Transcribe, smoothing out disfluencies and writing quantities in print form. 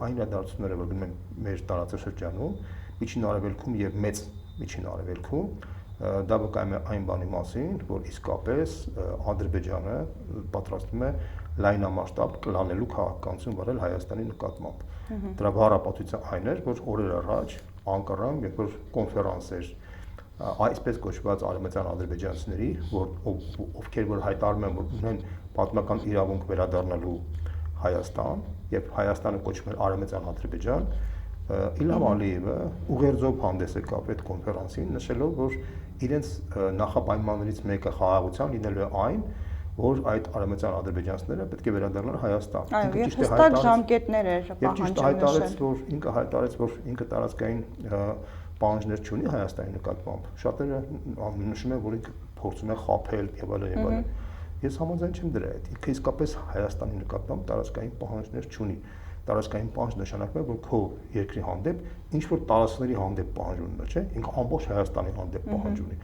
այն իրադարձությունները, որ գնում են մեր տարածաշրջանում, միջին արևելքում եւ մեծ միջին արևելքում, դա վկայում է այն բանի մասին, որ իսկապես Ադրբեջանը պատրաստվում է լայնամասշտաբ կլանելու քաղաքականություն վարել Հայաստանի նկատմամբ։ Դրա բառապատույցը այն էր, որ օրեր առաջ Անկարայում, երբ որ կոնֆերանս էր այսպես կոչված արևմտյան ադրբեջանցիների, ովքեր որ հայտարարում են, որ ունեն պատմական իրավունք վերադառնալու Հայաստան, եւ Հայաստանը կոչվում էր արևմտյան Ադրբեջան, Իլհամ Ալիևը ուղերձով հանդես եկավ այդ կոնֆերանսին, նշելով, որ իրենց նախապայմաններից մեկը խաղաղության լինելու է այն, որ այդ արևմտյան ադրբեջանցիները պետք է վերադառնան Հայաստան։ Այո, եւ հստակ ժամկետներ էր պահանջել։ Ինքը հայտարարեց, որ ինքը տարածքային պահանջներ չունի Հայաստանի նկատմամբ։ Շատերը նշում են, որ ինքը փորձում է խաբել եւ այլն եւ այլն։ Ես համաձայն չեմ դրա հետ։ Ինքը իսկապես Հայաստանի նկատմամբ տարածքային պահանջներ չունի։ Տարածքային պահանջ նշանակում է, որ քո երկրի հանդեպ ինչ որ տարածքների հանդեպ պահանջ ունի, չէ՞։ Ինքը ամբողջ Հայաստանի հանդեպ պահանջ ունի։